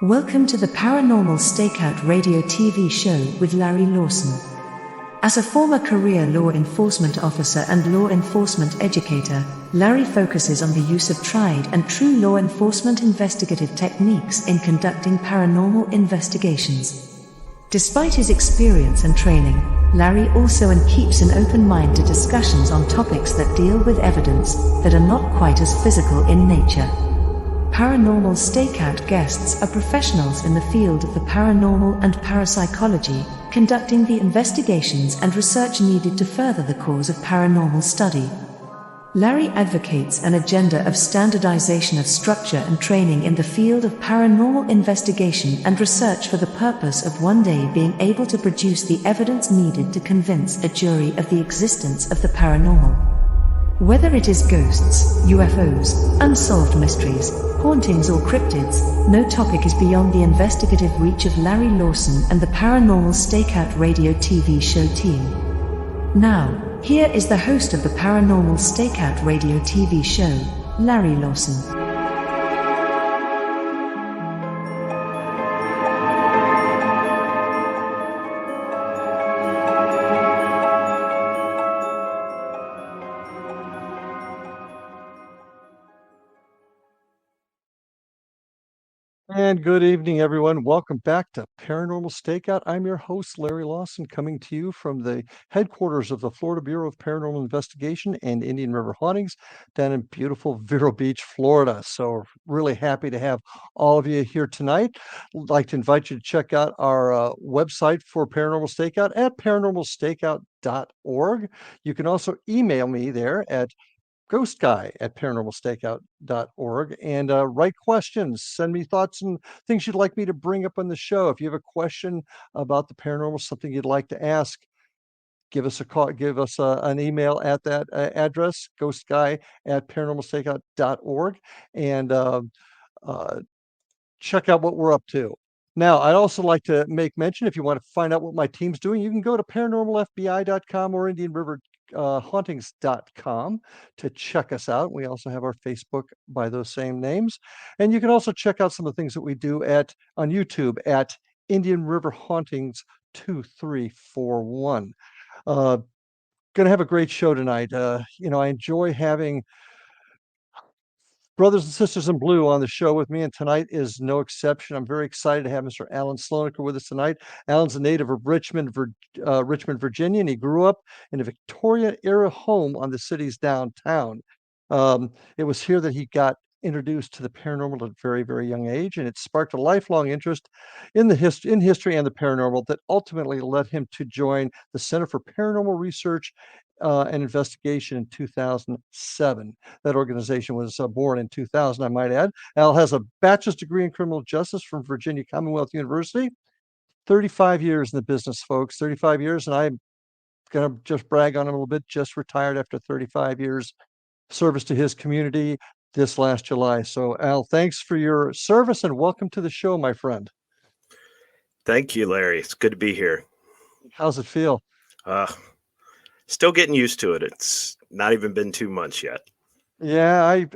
Welcome to the Paranormal Stakeout radio TV show with Larry Lawson. As a former career law enforcement officer and law enforcement educator, Larry focuses on the use of tried and true law enforcement investigative techniques in conducting paranormal investigations. Despite his experience and training, Larry also keeps an open mind to discussions on topics that deal with evidence that are not quite as physical in nature. Paranormal Stakeout guests are professionals in the field of the paranormal and parapsychology, conducting the investigations and research needed to further the cause of paranormal study. Larry advocates an agenda of standardization of structure and training in the field of paranormal investigation and research for the purpose of one day being able to produce the evidence needed to convince a jury of the existence of the paranormal. Whether it is ghosts, UFOs, unsolved mysteries, hauntings or cryptids, no topic is beyond the investigative reach of Larry Lawson and the Paranormal Stakeout radio TV show team. Now, here is the host of the Paranormal Stakeout radio TV show, Larry Lawson. And good evening, everyone. Welcome back to Paranormal Stakeout. I'm your host, Larry Lawson, coming to you from the headquarters of the Florida Bureau of Paranormal Investigation and Indian River Hauntings down in beautiful Vero Beach, Florida. So really happy to have all of you here tonight. I'd like to invite you to check out our website for Paranormal Stakeout at paranormalstakeout.org. You can also email me there at ghostguy@paranormalstakeout.org and write questions, send me thoughts and things you'd like me to bring up on the show. If you have a question about the paranormal, something you'd like to ask, give us a call, give us an email at that address, ghostguy@paranormalstakeout.org, and check out what we're up to. Now, I'd also like to make mention, if you want to find out what my team's doing, you can go to paranormalfbi.com or Indian River hauntings.com to check us out. We also have our Facebook by those same names. And you can also check out some of the things that we do on YouTube at Indian River Hauntings 2341. Gonna have a great show tonight. I enjoy having brothers and sisters in blue on the show with me, and tonight is no exception. I'm very excited to have Mr. Alan SLONAKER with us tonight. Alan's a native of Richmond, Virginia, and he grew up in a Victorian-era home on the city's downtown. It was here that he got introduced to the paranormal at a very, very young age, and it sparked a lifelong interest in history and the paranormal that ultimately led him to join the Center for Paranormal Research and Investigation in 2007. That organization was born in 2000, I might add. Al has a bachelor's degree in criminal justice from Virginia Commonwealth University. 35 years in the business, folks. 35 years, and I'm going to just brag on him a little bit. Just retired after 35 years service to his community this last July. So, Al, thanks for your service and welcome to the show, my friend. Thank you, Larry. It's good to be here. How's it feel? Still getting used to it. It's not even been 2 months yet. Yeah, I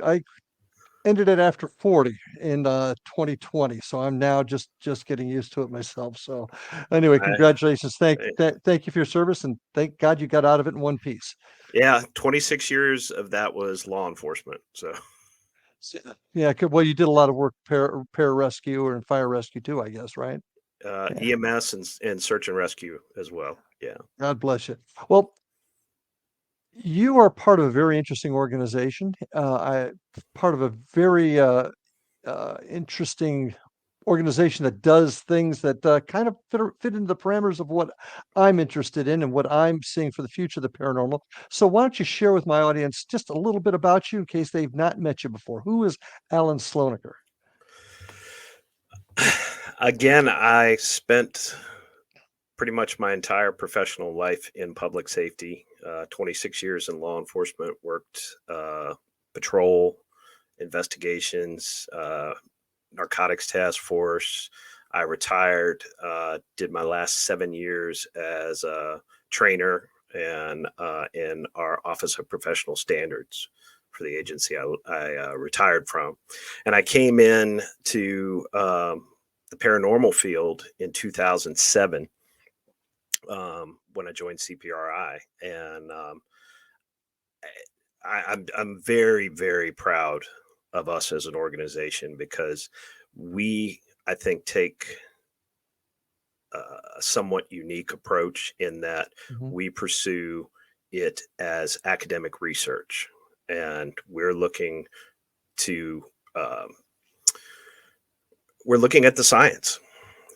ended it after 40 in 2020, so I'm now just getting used to it myself. So anyway, congratulations. Thank you for your service, and thank God you got out of it in one piece. Yeah, 26 years of that was law enforcement. So yeah, well, you did a lot of work, pararescue and fire rescue too, I guess, right? EMS and search and rescue as well. Yeah. God bless you. Well, you are part of a very interesting organization. Part of a very interesting organization that does things that kind of fit into the parameters of what I'm interested in and what I'm seeing for the future of the paranormal. So why don't you share with my audience just a little bit about you in case they've not met you before? Who is Alan SLONAKER? Again, I spent pretty much my entire professional life in public safety. 26 years in law enforcement, worked patrol, investigations, narcotics task force. I retired, did my last 7 years as a trainer and in our Office of Professional Standards for the agency I retired from. And I came in to the paranormal field in 2007 when I joined CPRI, and I'm very, very proud of us as an organization, because we, I think, take a somewhat unique approach in that Mhm. we pursue it as academic research, and to um, we're looking at the science,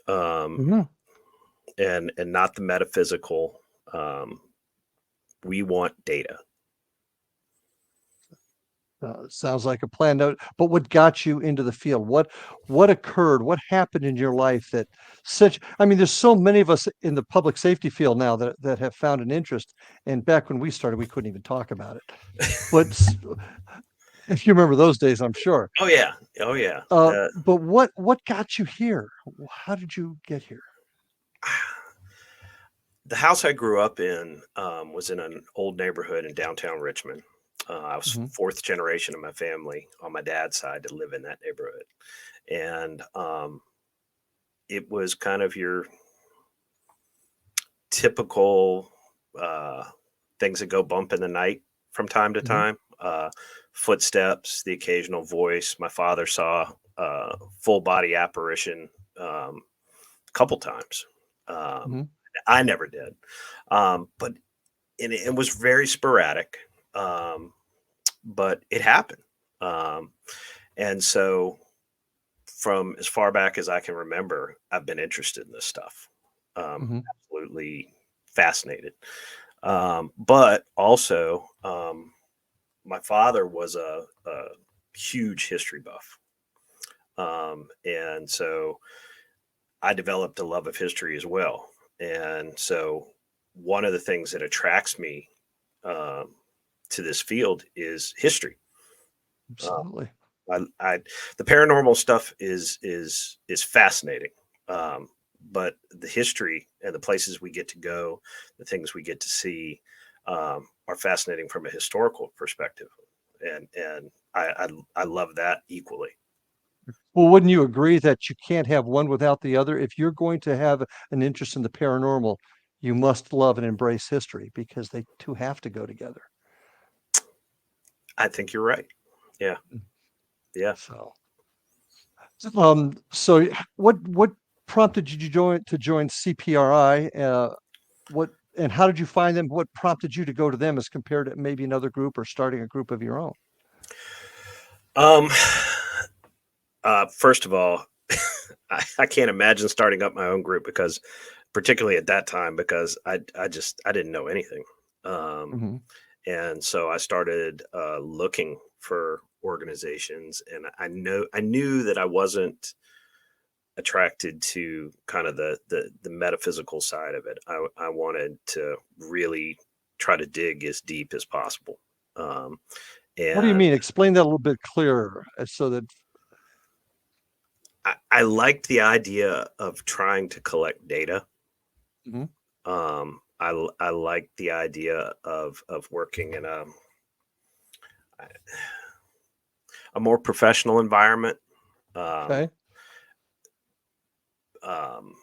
um, Mhm. and not the metaphysical. Um, we want data. Sounds like a plan. Now, but what got you into the field? What occurred? What happened in your life that such? I mean, there's so many of us in the public safety field now that have found an interest. And back when we started, we couldn't even talk about it. But if you remember those days, I'm sure. Oh yeah, oh yeah. But what got you here? How did you get here? The house I grew up in was in an old neighborhood in downtown Richmond. I was Hmm. fourth generation of my family on my dad's side to live in that neighborhood, and it was kind of your typical things that go bump in the night from time to Hmm. time. Footsteps, the occasional voice. My father saw full body apparition a couple times. Um, Hmm. I never did, but it was very sporadic. Um, but it happened, um, and so from as far back as I can remember, I've been interested in this stuff. Hmm. Absolutely fascinated. But also, my father was a huge history buff. And so I developed a love of history as well. And so one of the things that attracts me um, to this field is history. Uh, Absolutely. I the paranormal stuff is fascinating, um, but the history and the places we get to go, the things we get to see, are fascinating from a historical perspective, and I love that equally. Well, wouldn't you agree that you can't have one without the other? If you're going to have an interest in the paranormal, you must love and embrace history because they two have to go together. I think you're right. Yeah, yeah. So, so what prompted you to join CPRI? What and how did you find them? What prompted you to go to them as compared to maybe another group or starting a group of your own? Um, First of all, I can't imagine starting up my own group, because, particularly at that time, because I didn't know anything. Um, Hmm. and so I started looking for organizations, and I knew that I wasn't attracted to kind of the metaphysical side of it. I wanted to really try to dig as deep as possible. Um, What do you and mean? Explain that a little bit clearer so that. I liked the idea of trying to collect data. Mhm. I like the idea of working in a more professional environment. Um, Okay. um,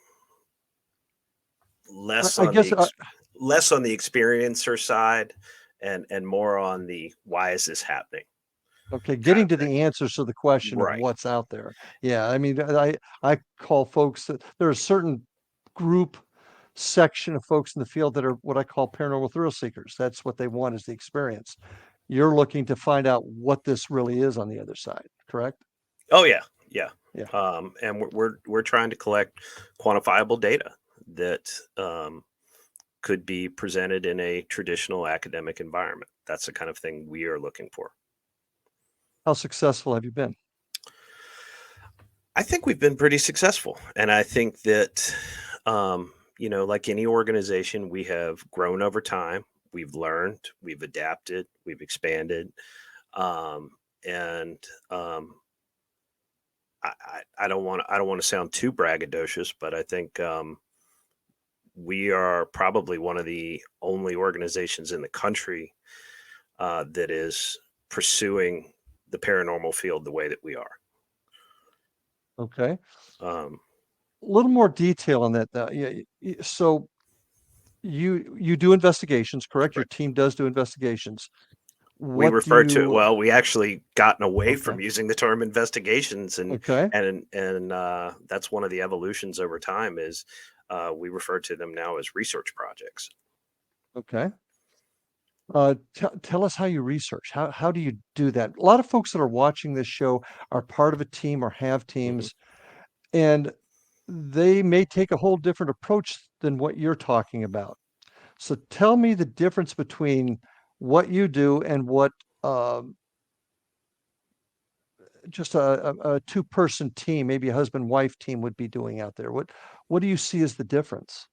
I, less I on the guess less on the experiencer side, and more on the why is this happening okay, kind getting of to thing. the answers to the question of Right. what's out there. Yeah, I mean, I call folks that there are a certain group section of folks in the field that are what I call paranormal thrill seekers. That's what they want is the experience. You're looking to find out what this really is on the other side, correct? Oh yeah, yeah. Yeah. And we're trying to collect quantifiable data that could be presented in a traditional academic environment. That's the kind of thing we are looking for. How successful have you been? I think we've been pretty successful, and I think that like any organization, we have grown over time. We've learned, we've adapted, we've expanded, um, and I don't want to sound too braggadocious, but I think we are probably one of the only organizations in the country that is pursuing the paranormal field the way that we are. Okay. Um, little more detail on that. So you do investigations, correct? Your Correct. team does do investigations. We What do refer to, you? well, we actually gotten away Okay. from using the term investigations, Okay. and that's one of the evolutions over time is we refer to them now as research projects. Okay. Tell us how you research. How do you do that? A lot of folks that are watching this show are part of a team or have teams, and they may take a whole different approach than what you're talking about. So tell me the difference between what you do and what um, just a two-person team, maybe a husband-wife team would be doing out there. What do you see as the difference?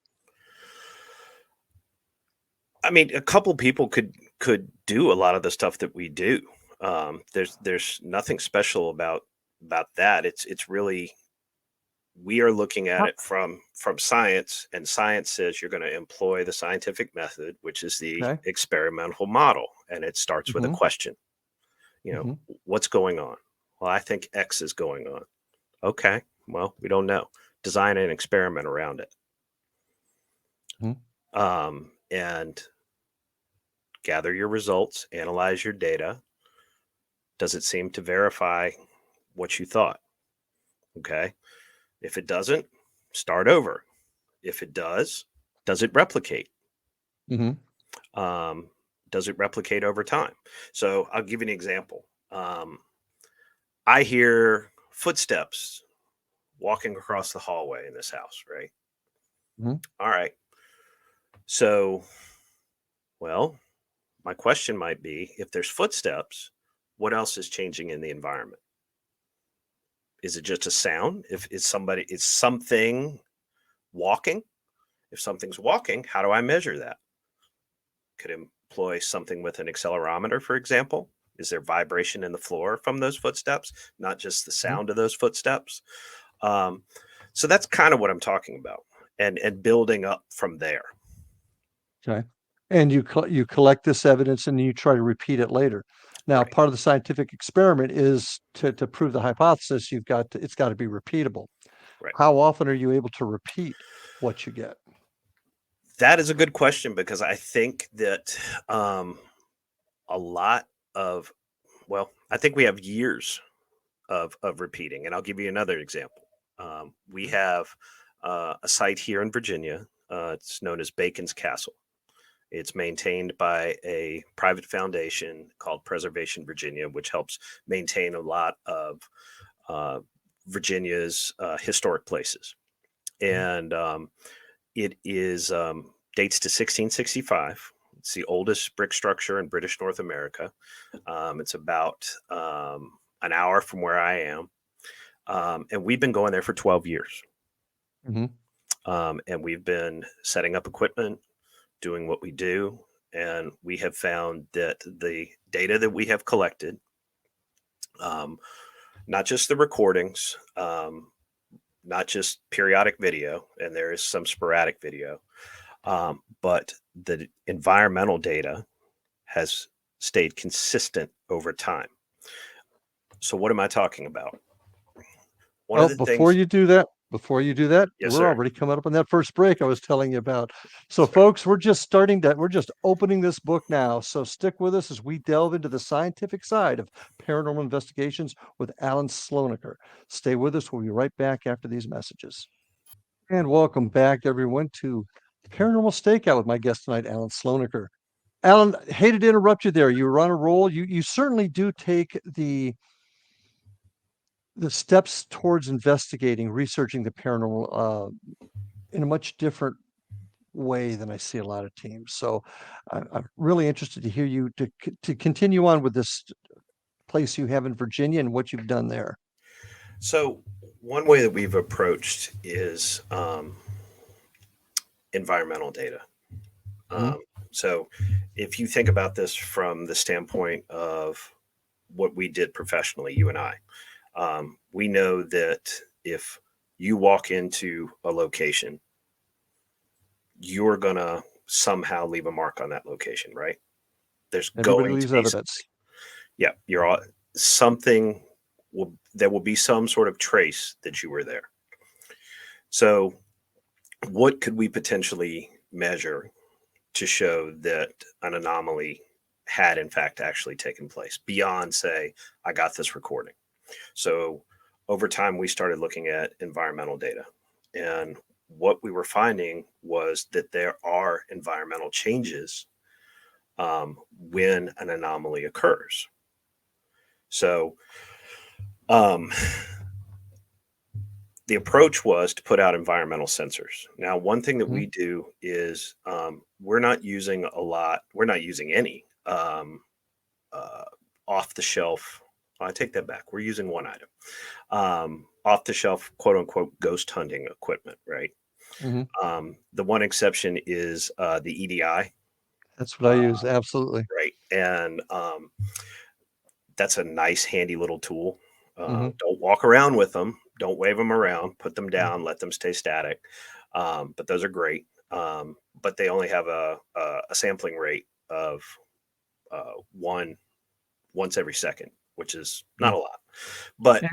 I mean, a couple people could do a lot of the stuff that we do. There's nothing special about that. It's really, we are looking at How- it from science, and science says you're going to employ the scientific method, which is the Okay. experimental model, and it starts with a Hmm. question. Hmm. What's going on? Well, I think X is going on. Okay, well, we don't know. Design an experiment around it. Hmm. And gather your results, analyze your data. Does it seem to verify what you thought? Okay. If it doesn't, start over. If it does it replicate? Hmm. Does it replicate over time? So I'll give you an example. I hear footsteps walking across the hallway in this house, right? Hmm. All right. So, well, my question might be, if there's footsteps, what else is changing in the environment? Is it just a sound? If is something walking? If something's walking, how do I measure that? Could employ something with an accelerometer, for example. Is there vibration in the floor from those footsteps, not just the Hmm. sound of those footsteps? Um, so that's kind of what I'm talking about, and building up from there. Okay. And you collect this evidence and you try to repeat it later. Now, Right. part of the scientific experiment is to prove the hypothesis. It's got to be repeatable. Right. How often are you able to repeat what you get? That is a good question, because I think that a lot of, well, I think we have years of repeating, and I'll give you another example. We have a site here in Virginia. It's known as Bacon's Castle. It's maintained by a private foundation called Preservation Virginia, which helps maintain a lot of Virginia's historic places. And it is dates to 1665. It's the oldest brick structure in British North America. It's about an hour from where I am. And we've been going there for 12 years. Hmm. And we've been setting up equipment, doing what we do. And we have found that the data that we have collected, not just the recordings, not just periodic video, and there is some sporadic video, but the environmental data has stayed consistent over time. So what am I talking about? One of Well, the things, before you do that, yes, we're sir. already coming up on that first break I was telling you about. So, That's right. folks, we're just opening this book now. So stick with us as we delve into the scientific side of paranormal investigations with Alan Slonaker. Stay with us. We'll be right back after these messages. And welcome back, everyone, to Paranormal Stakeout with my guest tonight, Alan Slonaker. Alan, hated to interrupt you there. You were on a roll. You certainly do take the steps towards investigating, researching the paranormal in a much different way than I see a lot of teams. So I'm really interested to hear you to continue on with this place you have in Virginia and what you've done there. So one way that we've approached is environmental data. Mhm. So if you think about this from the standpoint of what we did professionally, you and I, we know that if you walk into a location, you're going to somehow leave a mark on that location, right? There's Everybody going to leaves be evidence. yeah, you're all, something will, there will be some sort of trace that you were there. So what could we potentially measure to show that an anomaly had in fact actually taken place beyond, say, I got this recording? So over time, we started looking at environmental data. And what we were finding was that there are environmental changes when an anomaly occurs. So the approach was to put out environmental sensors. Now, one thing that we do is we're not using any off the shelf. I take that back. We're using one item, off the shelf, quote unquote, ghost hunting equipment, right? The one exception is the EDI. That's what I use. Absolutely. Right. And that's a nice, handy little tool. Don't walk around with them. Don't wave them around. Put them down. Let them stay static. But those are great. But they only have a sampling rate of once every second, which is not a lot. But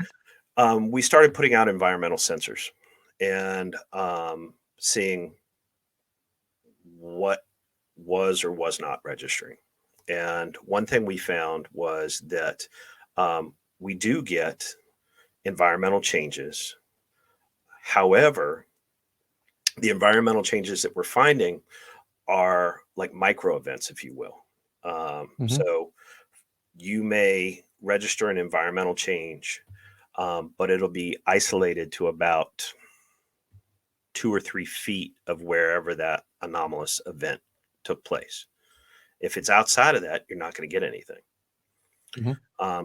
we started putting out environmental sensors and seeing what was or was not registering. And one thing we found was that we do get environmental changes. However, the environmental changes that we're finding are like micro events, if you will. So you may register an environmental change, but it'll be isolated to about 2 or 3 feet of wherever that anomalous event took place. If it's outside of that, you're not going to get anything.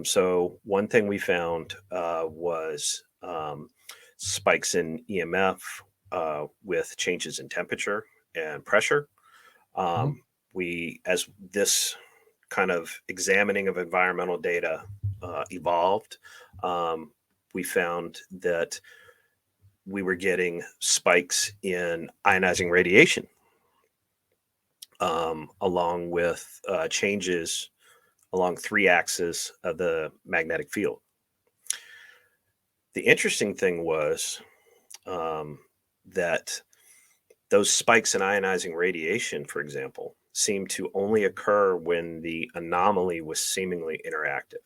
So one thing we found was spikes in EMF with changes in temperature and pressure. As this kind of examining of environmental data evolved, we found that we were getting spikes in ionizing radiation, along with changes along 3 axes of the magnetic field. The interesting thing was that those spikes in ionizing radiation, for example, seemed to only occur when the anomaly was seemingly interactive.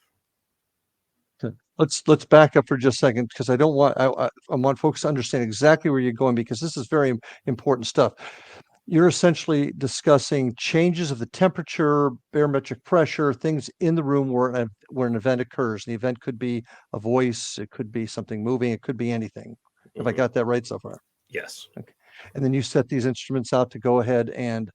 Let's back up for just a second, because I want folks to understand exactly where you're going, because this is very important stuff. You're essentially discussing changes of the temperature, barometric pressure, things in the room where an event occurs. The event could be a voice, it could be something moving, it could be anything. Have I got that right so far? Yes. Okay. And then you set these instruments out to go ahead and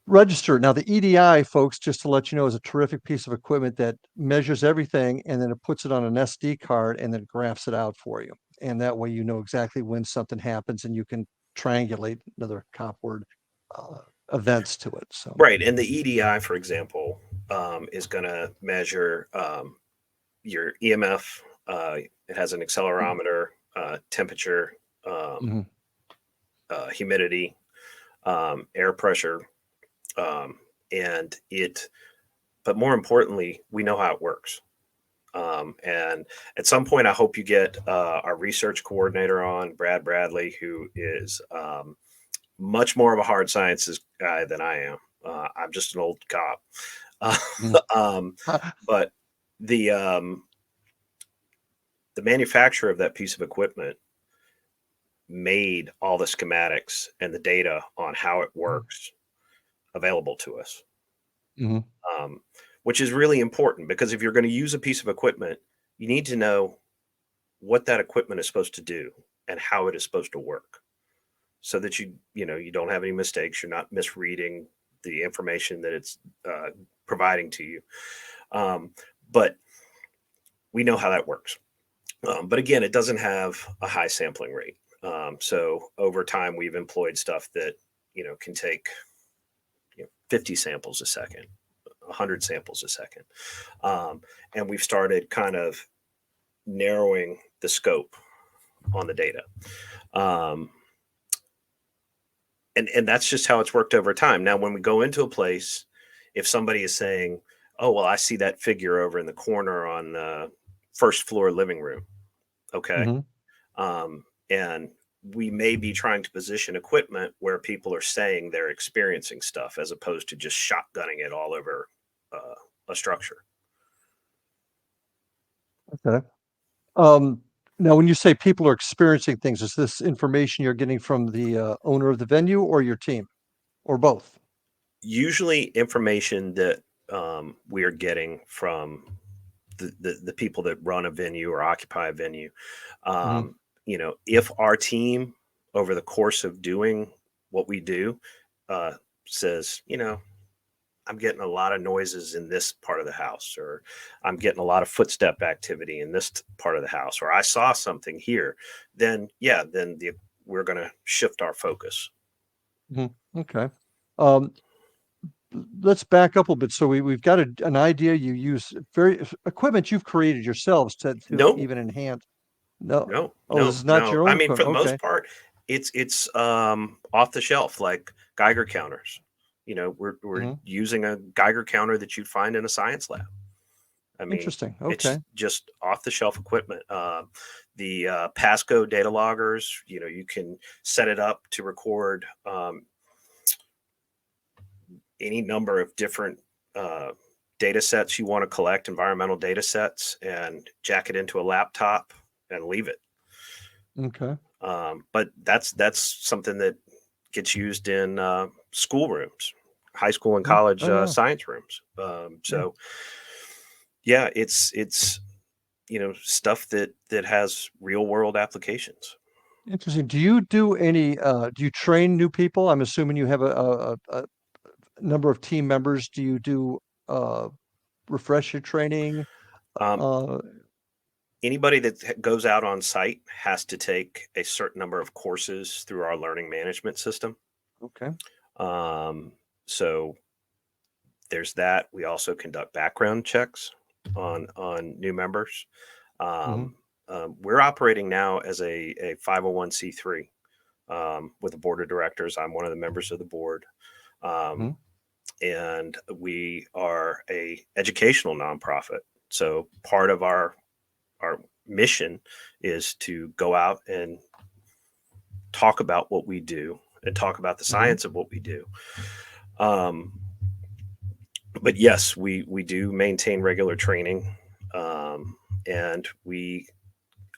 register. Now, the EDI, folks, just to let you know, is a terrific piece of equipment that measures everything, and then it puts it on an SD card and then graphs it out for you. And that way you know exactly when something happens, and you can triangulate another cop word events to it. So right. And the EDI, for example, is going to measure your EMF. It has an accelerometer, temperature, humidity, air pressure, but more importantly, we know how it works. And at some point, I hope you get our research coordinator on, Brad Bradley, who is much more of a hard sciences guy than I am. I'm just an old cop. But the manufacturer of that piece of equipment made all the schematics and the data on how it works available to us. Which is really important, because if you're going to use a piece of equipment, you need to know what that equipment is supposed to do and how it is supposed to work, so that you don't have any mistakes. You're not misreading the information that it's providing to you. But we know how that works. But again, it doesn't have a high sampling rate. So over time, we've employed stuff that can take 50 samples a second, 100 samples a second. And we've started kind of narrowing the scope on the data. And that's just how it's worked over time. Now, when we go into a place, if somebody is saying, oh, well, I see that figure over in the corner on the first floor living room. Okay. And we may be trying to position equipment where people are saying they're experiencing stuff as opposed to just shotgunning it all over a structure. Okay. Now, when you say people are experiencing things, is this information you're getting from the owner of the venue or your team, or both? Usually information that we are getting from the people that run a venue or occupy a venue. Mhm. If our team over the course of doing what we do says, I'm getting a lot of noises in this part of the house, or I'm getting a lot of footstep activity in this part of the house, or I saw something here, then we're going to shift our focus. Mhm. Okay. Um, let's back up a bit. So we've got an idea. You use equipment you've created yourselves to No, even enhance. No. no, Oh, this no, is not no. your I own mean, for equipment. the Okay. most part, it's off the shelf, like Geiger counters. We're Mhm. using a Geiger counter that you'd find in a science lab. I mean, Interesting. it's Okay. just off the shelf equipment. The passcode data loggers, you can set it up to record any number of different data sets you want to collect, environmental data sets, and jack it into a laptop and leave it. Okay. But that's something that gets used in schoolrooms, high school and Mhm. college Oh, yeah. science rooms. Yeah. So yeah, it's stuff that has real world applications. Interesting. Do you do any, do you train new people? I'm assuming you have a number of team members. Do you do refresher training? Um, Uh, Anybody that goes out on site has to take a certain number of courses through our learning management system. okay. Um, so there's that. We also conduct background checks on new members. Mhm. Um, we're operating now as a 501c3 with a board of directors. I'm one of the members of the board. Um, Mhm. and we are a educational nonprofit. So part of our mission is to go out and talk about what we do and talk about the Mhm. science of what we do. Um, but yes, we do maintain regular training, and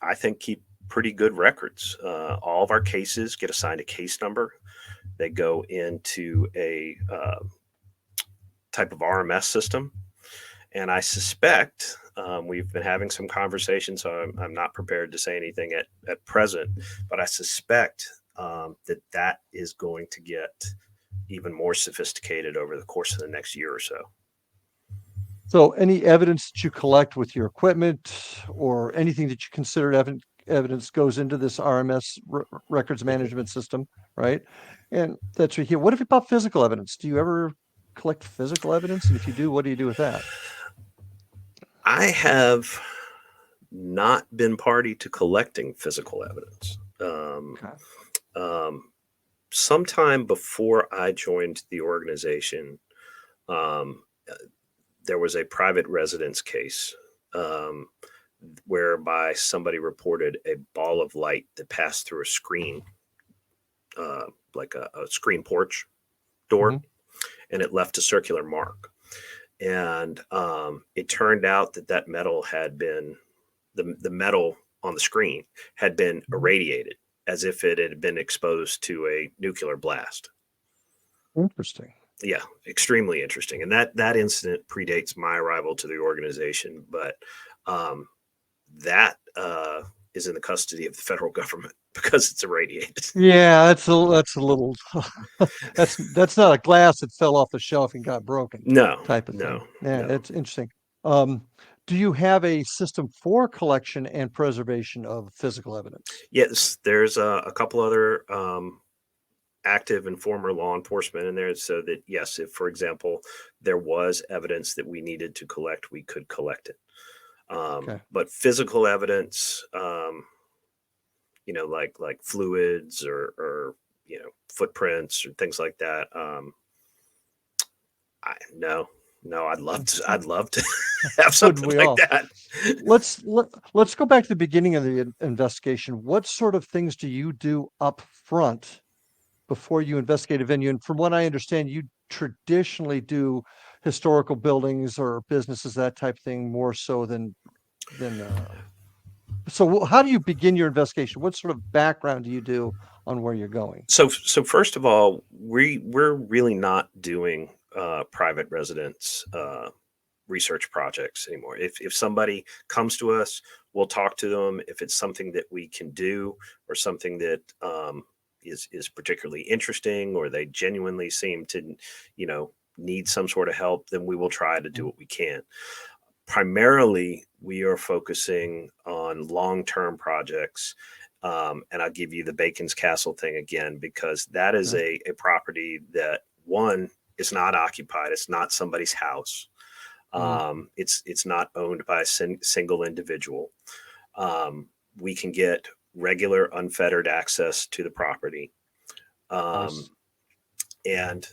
I think keep pretty good records. All of our cases get assigned a case number. They go into a type of RMS system. And I suspect we've been having some conversations, so I'm not prepared to say anything at present, but I suspect that is going to get even more sophisticated over the course of the next year or so. So any evidence that you collect with your equipment or anything that you consider evidence goes into this RMS records Mhm. management system, right? And that's right here. What about physical evidence? Do you ever collect physical evidence? And if you do, what do you do with that? I have not been party to collecting physical evidence. Okay. Um, Sometime before I joined the organization, um, there was a private residence case um, whereby somebody reported a ball of light that passed through a screen, like a screen porch door, Mhm. and it left a circular mark. And it turned out that metal had been the metal on the screen had been Mhm. irradiated as if it had been exposed to a nuclear blast. Interesting. Yeah, extremely interesting. And that incident predates my arrival to the organization, but um, that is in the custody of the federal government because it's irradiated. Yeah, that's a little that's not a glass that fell off the shelf and got broken No, type of thing. no, Yeah, no. it's interesting. Um, do you have a system for collection and preservation of physical evidence? Yes, there's a couple other active and former law enforcement in there, so that yes, if for example there was evidence that we needed to collect, we could collect it. Okay. But physical evidence, like fluids or footprints or things like that. No, No, I'd love to have something we like all? that. Let's go back to the beginning of the investigation. What sort of things do you do up front before you investigate a venue? And from what I understand, you traditionally do historical buildings or businesses, that type of thing, more so than so how do you begin your investigation? What sort of background do you do on where you're going? So first of all, we're really not doing private residence research projects anymore. If somebody comes to us, we'll talk to them. If it's something that we can do or something that is particularly interesting, or they genuinely seem to, need some sort of help, then we will try to do what we can. Primarily, we are focusing on long-term projects. And I'll give you the Bacon's Castle thing again, because that is a property that, one, is not occupied. It's not somebody's house. It's not owned by a single individual. We can get regular unfettered access to the property. Nice. And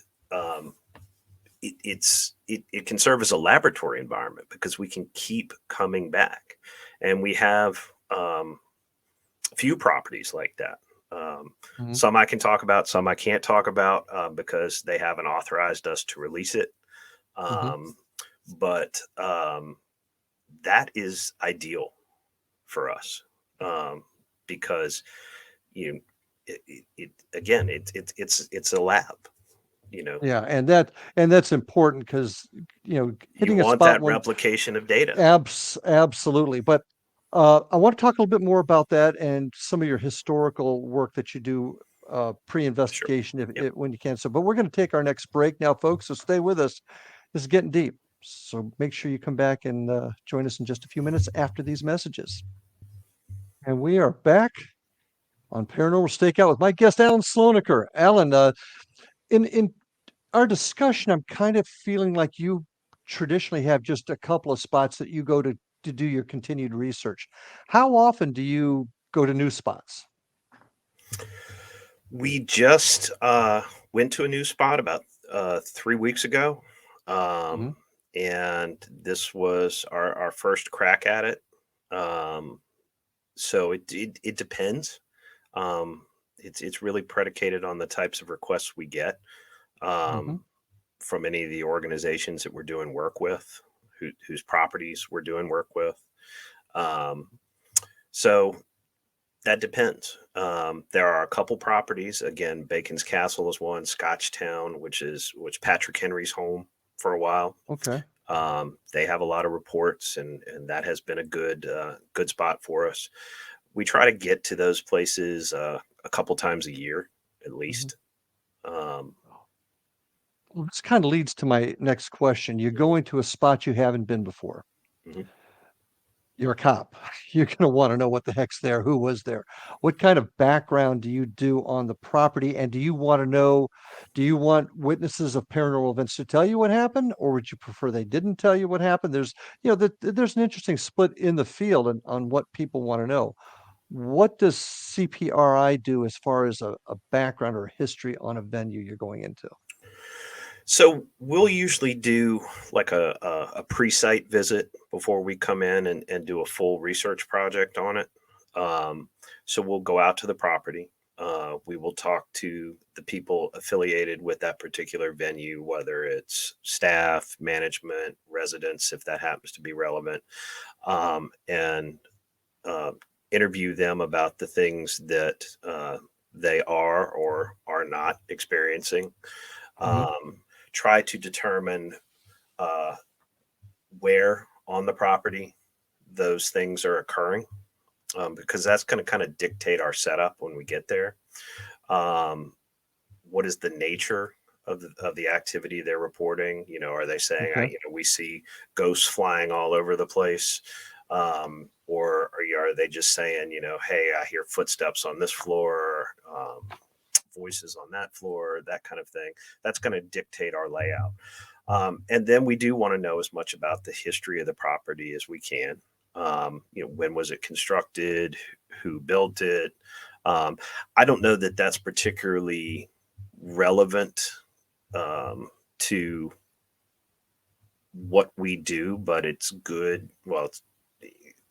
it can serve as a laboratory environment because we can keep coming back. And we have a few properties like that. Some I can talk about, some I can't talk about because they haven't authorized us to release it. But that is ideal for us because it's a lab. Yeah, and that's important because hitting You a want spot that replication of data. Absolutely. But I want to talk a little bit more about that and some of your historical work that you do pre-investigation when you can. So, but we're going to take our next break now, folks. So stay with us. This is getting deep. So make sure you come back and join us in just a few minutes after these messages. And we are back on Paranormal Stakeout with my guest, Alan Slonaker. Alan, in our discussion, I'm kind of feeling like you traditionally have just a couple of spots that you go to do your continued research. How often do you go to new spots? We just went to a new spot about 3 weeks ago. And this was our first crack at it. So it depends. It's really predicated on the types of requests we get from any of the organizations that we're doing work with, whose properties we're doing work with. So that depends. There are a couple properties. Again, Bacon's Castle is one. Scotchtown, which Patrick Henry's home for a while. Okay. They have a lot of reports, and that has been a good spot for us. We try to get to those places a couple times a year, at least. Well, this kind of leads to my next question. You're going to a spot you haven't been before. You're a cop. You're going to want to know what the heck's there, who was there. What kind of background do you do on the property? And do you want witnesses of paranormal events to tell you what happened, or would you prefer they didn't tell you what happened? There's an interesting split in the field on what people want to know. What does CPRI do as far as a background or history on a venue you're going into? So we'll usually do like a pre-site visit before we come in and do a full research project on it. So we'll go out to the property. We will talk to the people affiliated with that particular venue, whether it's staff, management, residents, if that happens to be relevant, and interview them about the things that they are or are not experiencing. Try to determine where on the property those things are occurring, because that's going to kind of dictate our setup when we get there. What is the nature of the activity they're reporting? Are they saying, we see ghosts flying all over the place? Or are they just saying, hey, I hear footsteps on this floor, voices on that floor, that kind of thing? That's going to dictate our layout. And then we do want to know as much about the history of the property as we can. When was it constructed? Who built it? I don't know that that's particularly relevant to what we do, but it's good. Well,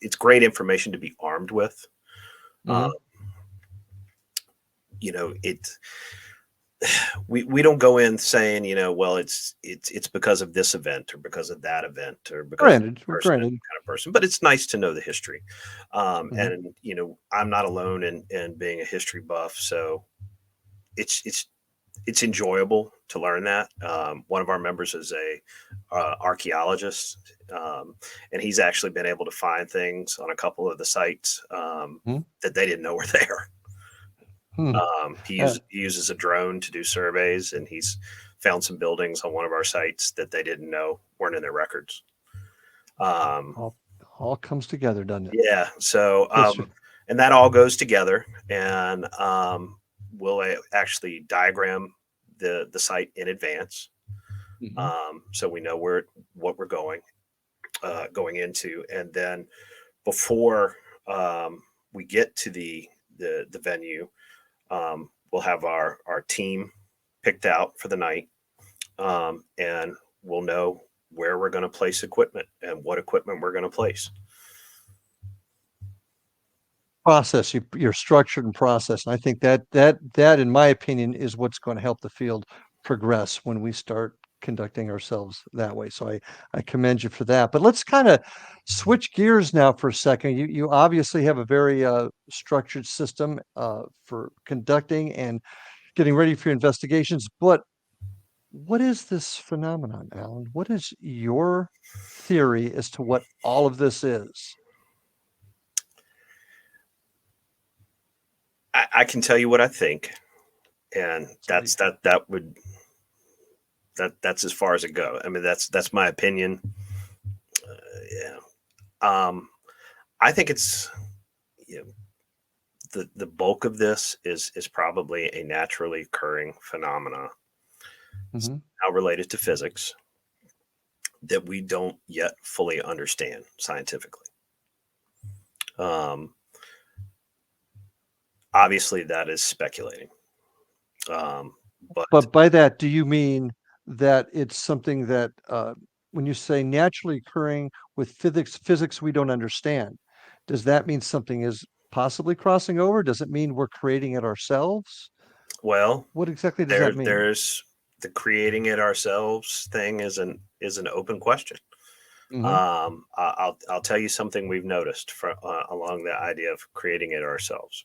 it's great information to be armed with. Mhm. You know, we don't go in saying, well, it's because of this event or because of that event or because of Granted, this person is granted. the kind of person, but it's nice to know the history. Mhm. And I'm not alone in being a history buff, so it's enjoyable to learn that. One of our members is a archaeologist, and he's actually been able to find things on a couple of the sites Mhm. that they didn't know were there. Hmm. He uses a drone to do surveys, and he's found some buildings on one of our sites that they didn't know weren't in their records. all, all comes together, doesn't it? Yeah, so Yes, sir. and that all goes together, and we'll actually diagram the site in advance, Mhm. so we know what we're going into, and then before we get to the venue, we'll have our team picked out for the night, and we'll know where we're going to place equipment and what equipment we're going to place. Process, you're structured and processed. And I think that, in my opinion, is what's going to help the field progress when we start conducting ourselves that way. So I commend you for that. But let's kind of switch gears now for a second. You obviously have a very structured system for conducting and getting ready for your investigations. But what is this phenomenon, Alan? What is your theory as to what all of this is? I can tell you what I think, and Somebody, that's as far as it goes. I mean, that's my opinion. Yeah. I think it's, you know, the bulk of this is probably a naturally occurring phenomena Mhm. now related to physics that we don't yet fully understand scientifically. Um, Obviously, that is speculating. But But by that, do you mean that it's something that, when you say naturally occurring with physics we don't understand, does that mean something is possibly crossing over? Does it mean we're creating it ourselves? well, What exactly does that mean? there's the creating it ourselves thing is an open question. Mhm. I'll tell you something we've noticed along the idea of creating it ourselves.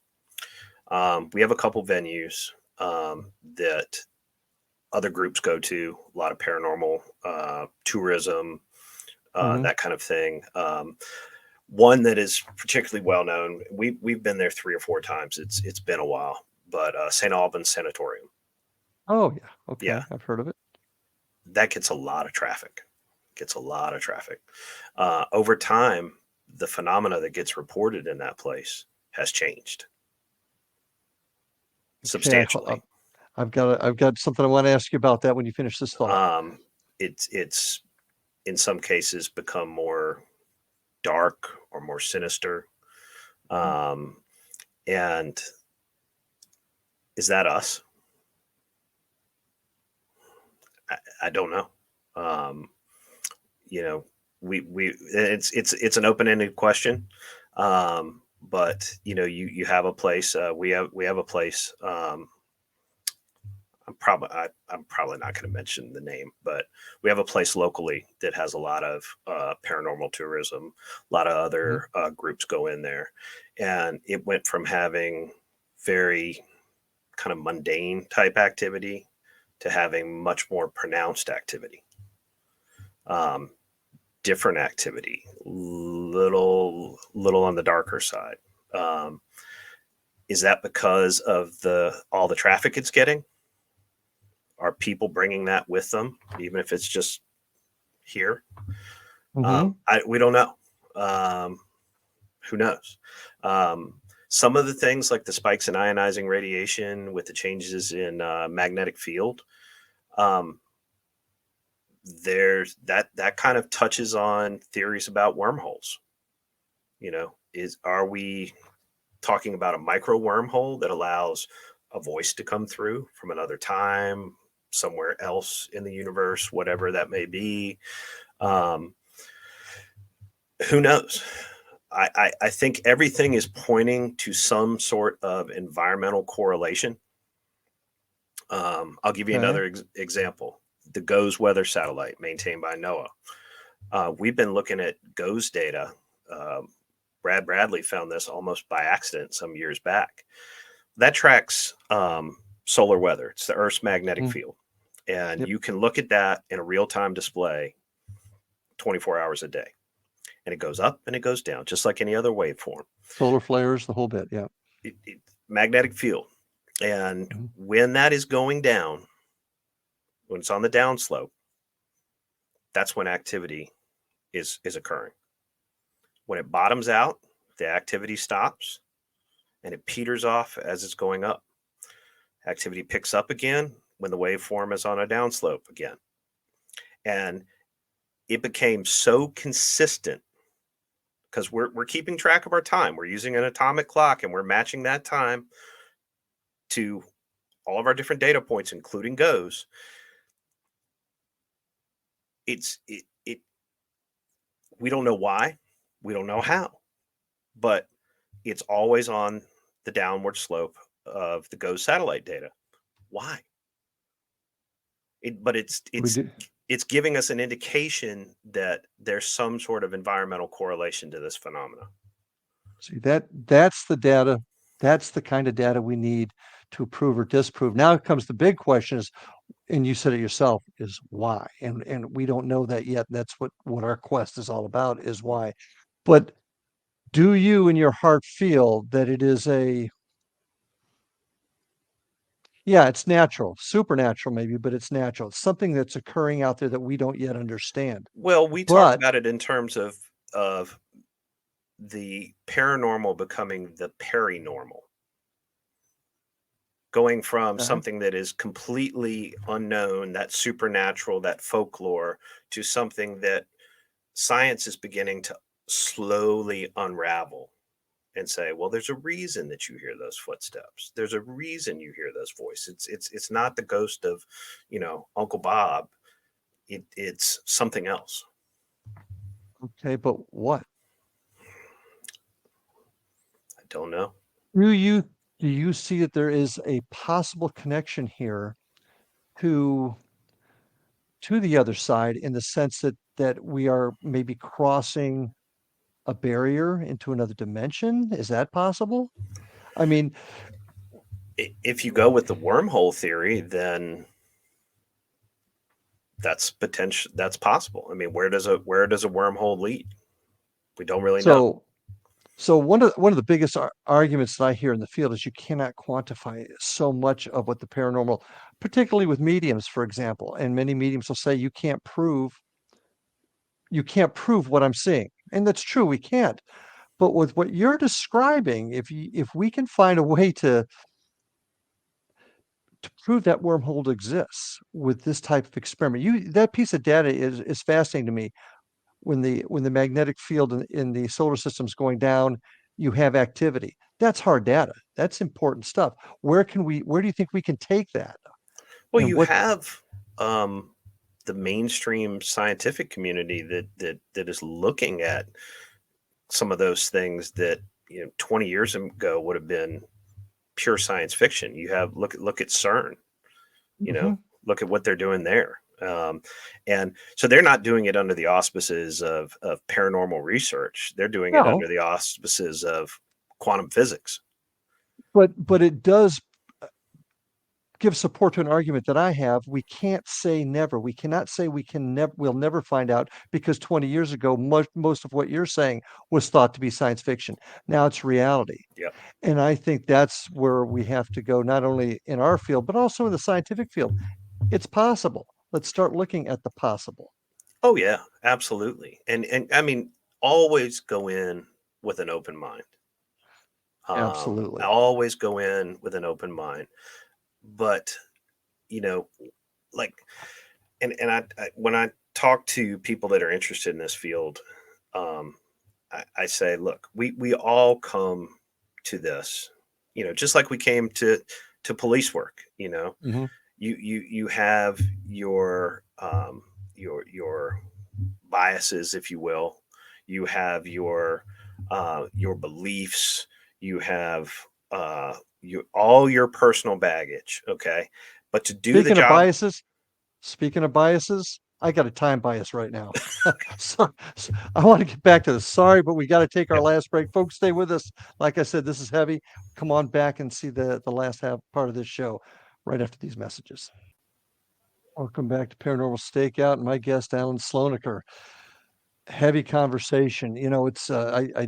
We have a couple venues that other groups go to, a lot of paranormal tourism, Mhm. that kind of thing. One that is particularly well known. We've been there 3 or 4 times. It's been a while, but St. Albans Sanatorium. Oh, yeah. Yeah, Okay. I've heard of it. that gets a lot of traffic. Gets a lot of traffic. Over time, the phenomena that gets reported in that place has changed Okay. substantially. I've got something I want to ask you about that when you finish this thought. It's in some cases become more dark or more sinister. Mhm. Um, and is that us? I don't know. Um, you know, we it's an open ended question. But you have a place. We have a place. I'm probably not going to mention the name, but we have a place locally that has a lot of paranormal tourism. A lot of Mhm. other groups go in there, and it went from having very kind of mundane type activity to having much more pronounced activity, um, different activity, little on the darker side. Um, is that because of the all the traffic it's getting? Are people bringing that with them, even if it's just here? Mhm. We don't know. Um, who knows? Um, some of the things like the spikes in ionizing radiation with the changes in magnetic field, um, there's that kind of touches on theories about wormholes. Is are we talking about a micro wormhole that allows a voice to come through from another time, somewhere else in the universe, whatever that may be? Um, who knows? I think everything is pointing to some sort of environmental correlation. I'll give you Okay. another example. The GOES weather satellite maintained by NOAA. We've been looking at GOES data. Brad Bradley found this almost by accident some years back. That tracks solar weather. It's the Earth's magnetic field. And Yep. you can look at that in a real-time display 24 hours a day. And it goes up and it goes down, just like any other waveform. Solar flares, the whole bit. Yeah. Magnetic field. And when that is going down, when it's on the downslope, that's when activity is occurring. When it bottoms out, the activity stops and it peters off as it's going up. Activity picks up again when the waveform is on a downslope again. And it became so consistent because we're keeping track of our time. We're using an atomic clock and we're matching that time to all of our different data points, including GOES. We don't know why, we don't know how, but it's always on the downward slope of the GOES satellite data. Why? But it's giving us an indication that there's some sort of environmental correlation to this phenomena. See, that's the data. That's the kind of data we need to prove or disprove. Now comes the big question is, and you said it yourself, is why? And we don't know that yet. That's what our quest is all about, is why. But do you in your heart feel that it is it's natural, supernatural maybe, but it's natural. It's something that's occurring out there that we don't yet understand. Well, we talk about it in terms of the paranormal becoming the perinormal. Going from something that is completely unknown, that supernatural, that folklore, to something that science is beginning to slowly unravel and say, well, there's a reason that you hear those footsteps. There's a reason you hear those voices. It's not the ghost of, Uncle Bob. It's something else. Okay, but what? I don't know. Do you see that there is a possible connection here to the other side, in the sense that we are maybe crossing a barrier into another dimension? Is that possible? I mean, if you go with the wormhole theory, then that's potential. That's possible. I mean, where does a wormhole lead? We don't really know. So one of the biggest arguments that I hear in the field is you cannot quantify so much of what the paranormal, particularly with mediums, for example, and many mediums will say you can't prove what I'm seeing. And that's true, we can't. But with what you're describing, if we can find a way to prove that wormhole exists with this type of experiment, that piece of data is fascinating to me. When the magnetic field in the solar system is going down, you have activity. That's hard data. That's important stuff. Where do you think we can take that? Well, you have the mainstream scientific community that is looking at some of those things that 20 years ago would have been pure science fiction. You have look at CERN. Look at what they're doing there. And so they're not doing it under the auspices of paranormal research. They're doing it under the auspices of quantum physics. But it does give support to an argument that I have. We can't say never. We cannot say we'll never find out, because 20 years ago, most of what you're saying was thought to be science fiction. Now it's reality. Yep. And I think that's where we have to go, not only in our field, but also in the scientific field. It's possible. Let's start looking at the possible. Oh yeah, absolutely. And I mean, always go in with an open mind. Absolutely. Always go in with an open mind. But like, and I when I talk to people that are interested in this field, I say, look, we all come to this, just like we came to police work. You have your biases, if you will. You have your beliefs. You have all your personal baggage. Okay, but to do the Speaking of job, biases, I got a time bias right now. So I want to get back to this. Sorry, but we got to take our Yep. last break. Folks, stay with us. Like I said, this is heavy. Come on back and see the last half part of this show right after these messages. Welcome back to Paranormal Stakeout and my guest, Alan Slonaker. Heavy conversation. You know, it's I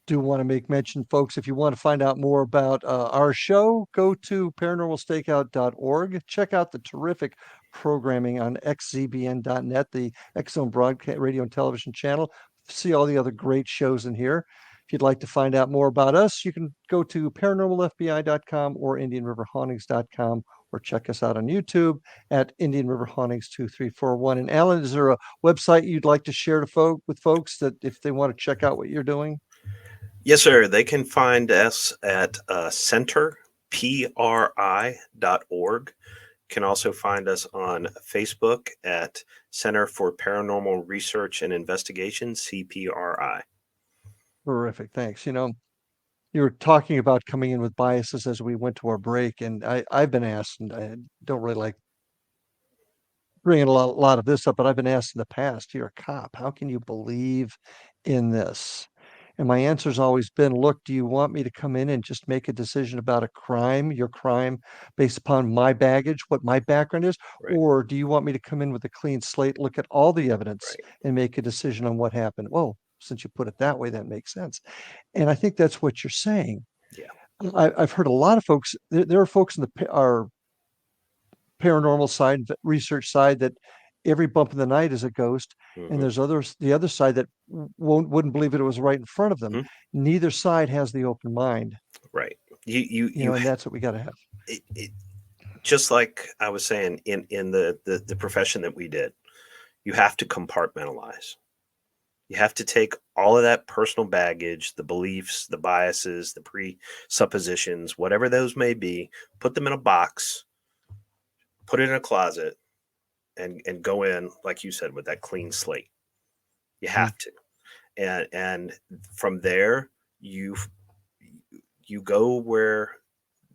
do want to make mention, folks, if you want to find out more about our show, go to paranormalstakeout.org. Check out the terrific programming on xzbn.net, the X Zone Broadcast Radio and Television channel. See all the other great shows in here. If you'd like to find out more about us, you can go to paranormalfbi.com or indianriverhauntings.com, or check us out on YouTube at Indian River Hauntings 2341. And Alan, is there a website you'd like to share with folks that if they want to check out what you're doing? Yes, sir. They can find us at centerpri.org. Can also find us on Facebook at Center for Paranormal Research and Investigation, CPRI. Terrific. Thanks. You know, you were talking about coming in with biases as we went to our break, and I've been asked, and I don't really like bringing a lot of this up, but I've been asked in the past, you're a cop. How can you believe in this? And my answer has always been, look, do you want me to come in and just make a decision about a crime, your crime, based upon my baggage, what my background is? Right. Or do you want me to come in with a clean slate, look at all the evidence, Right. and make a decision on what happened? Well, since you put it that way, that makes sense. And I think that's what you're saying. Yeah. I've heard a lot of folks, there are folks in our paranormal side, research side, that every bump in the night is a ghost. Mm-hmm. And there's the other side that wouldn't believe it was right in front of them. Mm-hmm. Neither side has the open mind. Right. You know, and that's what we got to have. Just like I was saying in the profession that we did, you have to compartmentalize. You have to take all of that personal baggage, the beliefs, the biases, the presuppositions, whatever those may be, put them in a box, put it in a closet, and go in, like you said, with that clean slate. You have to. And from there, you go where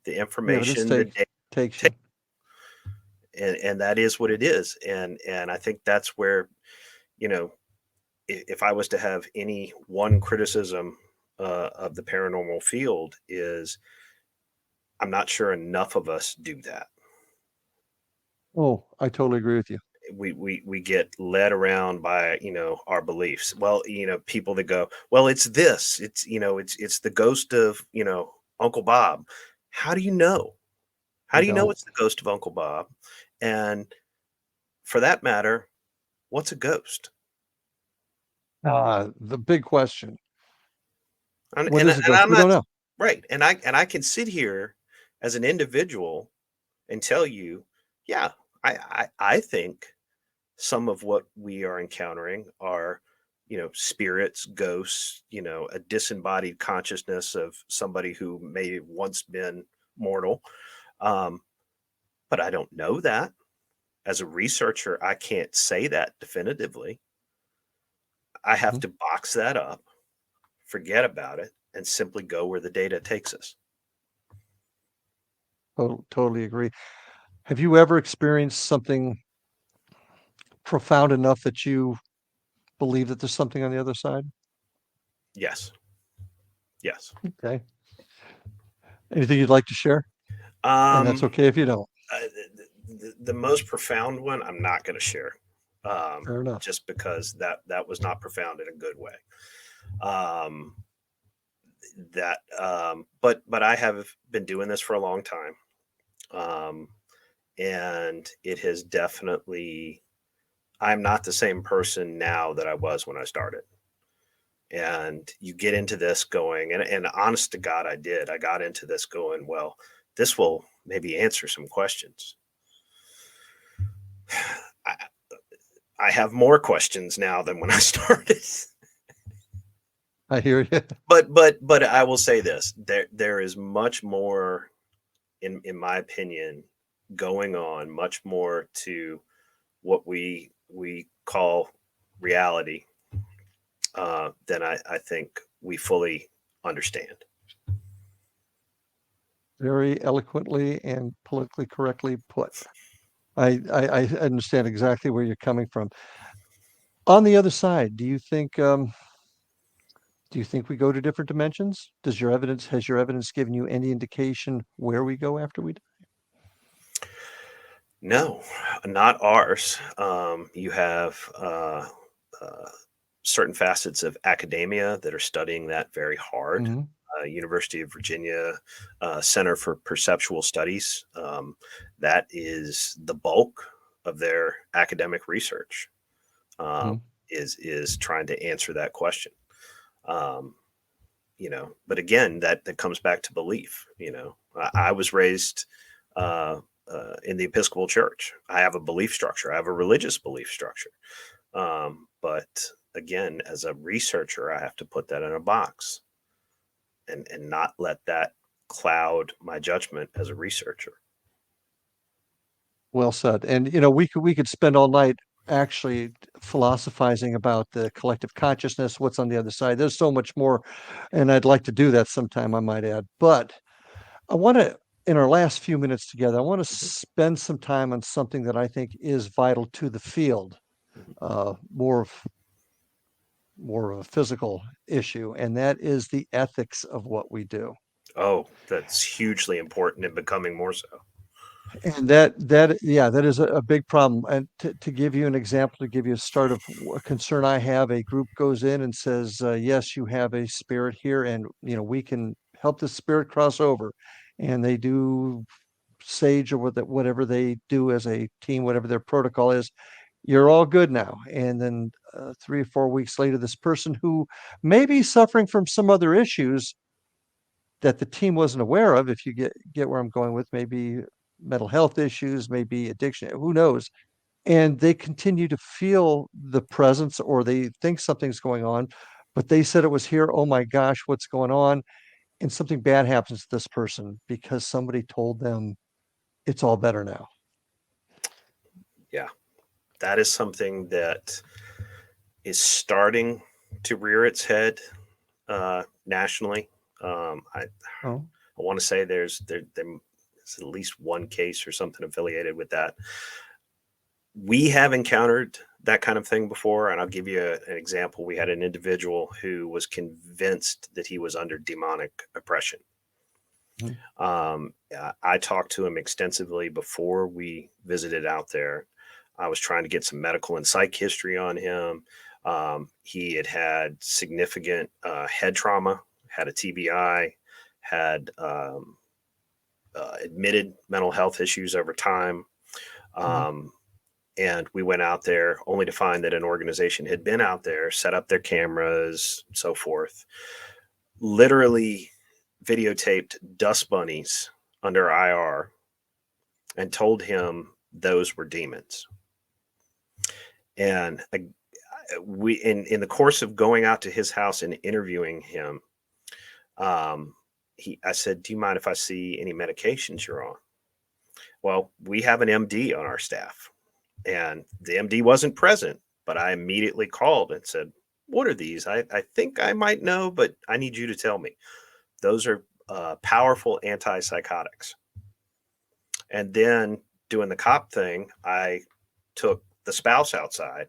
the information, the data takes you. And that is what it is. And I think that's where, you know, if I was to have any one criticism of the paranormal field, is I'm not sure enough of us do that. Oh, I totally agree with you. We get led around by, you know, our beliefs. Well, you know, people that go, well, it's this, it's, you know, it's the ghost of, you know, Uncle Bob. How do you know? How do you know it's the ghost of Uncle Bob? And for that matter, what's a ghost? The big question. What is a ghost? We don't know. Right. And I can sit here as an individual and tell you, yeah, I think some of what we are encountering are, you know, spirits, ghosts, you know, a disembodied consciousness of somebody who may have once been mortal. But I don't know that. As a researcher, I can't say that definitively. I have to box that up, forget about it, and simply go where the data takes us. Oh, totally agree. Have you ever experienced something profound enough that you believe that there's something on the other side? Yes. Yes. Okay. Anything you'd like to share? And that's okay if you don't. The most profound one, I'm not going to share. Fair enough. Just because that was not profound in a good way. But I have been doing this for a long time. And it has definitely, I'm not the same person now that I was when I started. And you get into this going, and honest to God, I got into this going, well, this will maybe answer some questions. I have more questions now than when I started. I hear you. But I will say this: there is much more, in my opinion, going on. Much more to what we call reality, then I think we fully understand. Very eloquently and politically correctly put. I understand exactly where you're coming from. On the other side, do you think we go to different dimensions? Has your evidence given you any indication where we go after we die? No, not ours. You have certain facets of academia that are studying that very hard. Mm-hmm. University of Virginia Center for Perceptual Studies. That is the bulk of their academic research. Is trying to answer that question. But again, that comes back to belief. I was raised in the Episcopal Church. I have a belief structure. I have a religious belief structure. But again, as a researcher, I have to put that in a box and not let that cloud my judgment as a researcher. Well said. And we could spend all night actually philosophizing about the collective consciousness, what's on the other side. There's so much more, and I'd like to do that sometime, I might add. But I want to, in our last few minutes together, I want to spend some time on something that I think is vital to the field, more of a physical issue, and that is the ethics of what we do. Oh, that's hugely important and becoming more so. And that is a big problem. And to give you an example, to give you a start of a concern I have, a group goes in and says, yes, you have a spirit here, and we can help the spirit cross over. And they do sage or whatever they do as a team, whatever their protocol is. You're all good now. And then 3 or 4 weeks later, this person who may be suffering from some other issues that the team wasn't aware of, if you get where I'm going with, maybe mental health issues, maybe addiction, who knows? And they continue to feel the presence, or they think something's going on, but they said it was here. Oh my gosh, what's going on? And something bad happens to this person because somebody told them it's all better now. Yeah, that is something that is starting to rear its head nationally. I want to say there's at least one case or something affiliated with that. We have encountered that kind of thing before, and I'll give you an example. We had an individual who was convinced that he was under demonic oppression. I talked to him extensively before we visited out there. I was trying to get some medical and psych history on him. He had significant head trauma, had a TBI, had admitted mental health issues over time. And we went out there only to find that an organization had been out there, set up their cameras, so forth, literally videotaped dust bunnies under IR and told him those were demons. And we, in the course of going out to his house and interviewing him, I said, "Do you mind if I see any medications you're on?" Well, we have an MD on our staff, and the MD wasn't present, but I immediately called and said, "What are these? I think I might know, but I need you to tell me." Those are powerful antipsychotics. And then doing the cop thing, I took the spouse outside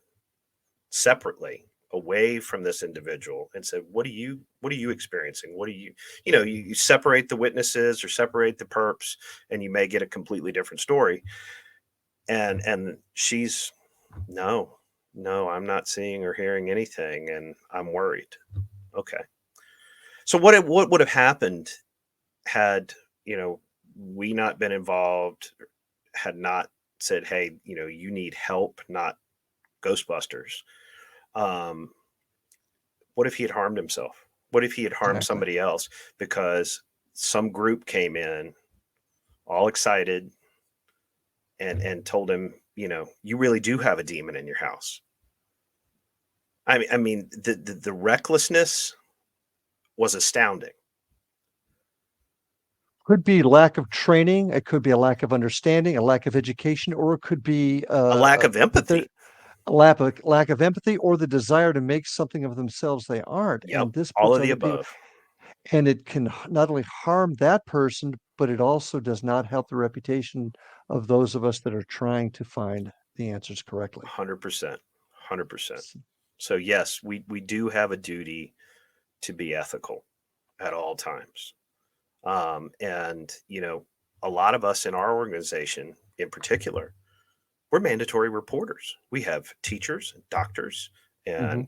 separately, away from this individual, and said, what are you experiencing? What do you separate the witnesses or separate the perps, and you may get a completely different story. And she's, no, I'm not seeing or hearing anything, and I'm worried. Okay. So what would have happened had, we not been involved, had not said, hey, you need help, not Ghostbusters. What if he had harmed himself? What if he had harmed somebody else because some group came in all excited and told him, you really do have a demon in your house? I mean, the recklessness was astounding. Could be lack of training. It could be a lack of understanding, a lack of education, or it could be a lack of empathy. lack of empathy or the desire to make something of themselves they aren't. Yep. And this All puts of the other people, above. and it can not only harm that person, but it also does not help the reputation of those of us that are trying to find the answers correctly. 100%. 100%. So yes, we do have a duty to be ethical at all times. And, a lot of us in our organization in particular, we're mandatory reporters. We have teachers and doctors and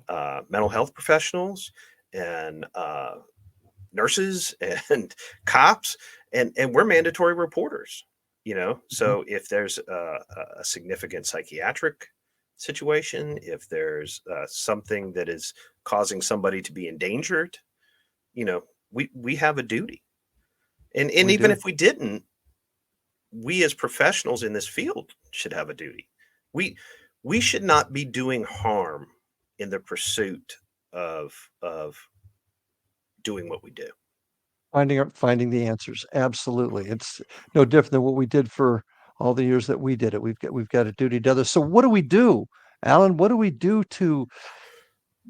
mental health professionals and nurses and cops, and we're mandatory reporters. So if there's a significant psychiatric situation, if there's something that is causing somebody to be endangered, we have a duty. And We even do. if we didn't, we as professionals in this field should have a duty. We should not be doing harm in the pursuit of doing what we do. Finding the answers. Absolutely. It's no different than what we did for all the years that we did it. We've got a duty to others. So what do we do, Alan? What do we do to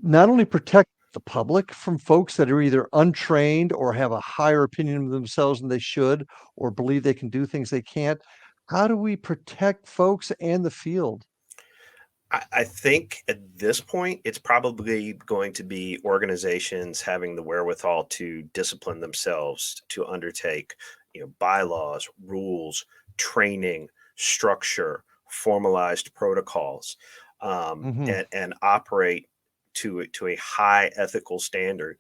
not only protect the public from folks that are either untrained or have a higher opinion of themselves than they should, or believe they can do things they can't? How do we protect folks and the field? I think at this point, it's probably going to be organizations having the wherewithal to discipline themselves to undertake, bylaws, rules, training, structure, formalized protocols, and operate to a high ethical standard.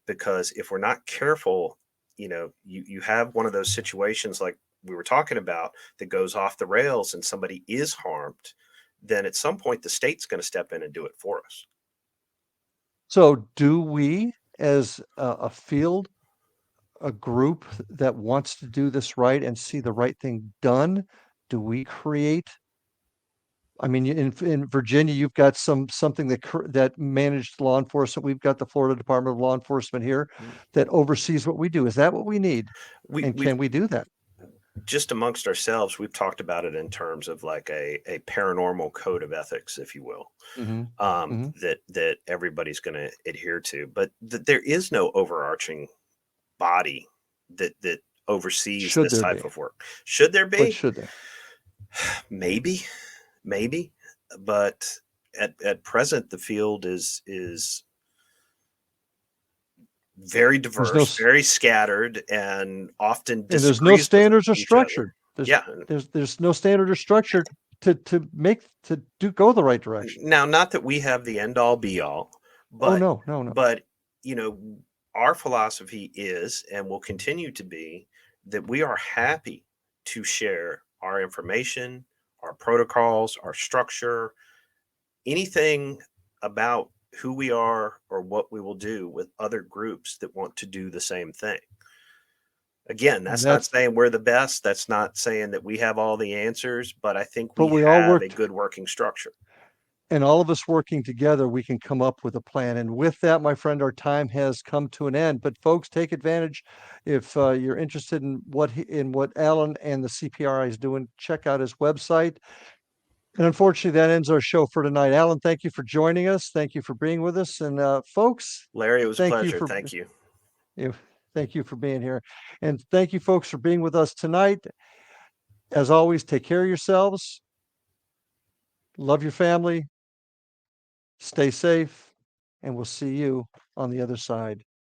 Because if we're not careful, you have one of those situations like we were talking about that goes off the rails and somebody is harmed, then at some point the state's going to step in and do it for us. So do we, as a field, a group that wants to do this right and see the right thing done, do we create? I mean, in Virginia, you've got something that managed law enforcement. We've got the Florida Department of Law Enforcement here that oversees what we do. Is that what we need? And We've can we do that? just amongst ourselves, we've talked about it in terms of like a paranormal code of ethics, if you will, that everybody's going to adhere to, but there is no overarching body that oversees Should this there type be? of work. Should there But be? should there? Maybe, but at present the field is very diverse, very scattered, and often and there's no disagrees with standards or each other. structure. Yeah. There's no standard or structure to go the right direction. Now, not that we have the end all be all, Oh, but no. but our philosophy is and will continue to be that we are happy to share our information, our protocols, our structure, anything about who we are or what we will do with other groups that want to do the same thing. Again, that's not saying we're the best. That's not saying that we have all the answers, but I think we have a good working structure. And all of us working together, we can come up with a plan. And with that, my friend, our time has come to an end. But folks, take advantage. If you're interested in what Alan and the CPRI is doing, check out his website. And unfortunately, that ends our show for tonight. Alan, thank you for joining us. Thank you for being with us. And folks, Larry, it was a pleasure. Thank you. Thank you for being here. And thank you, folks, for being with us tonight. As always, take care of yourselves. Love your family. Stay safe. And we'll see you on the other side.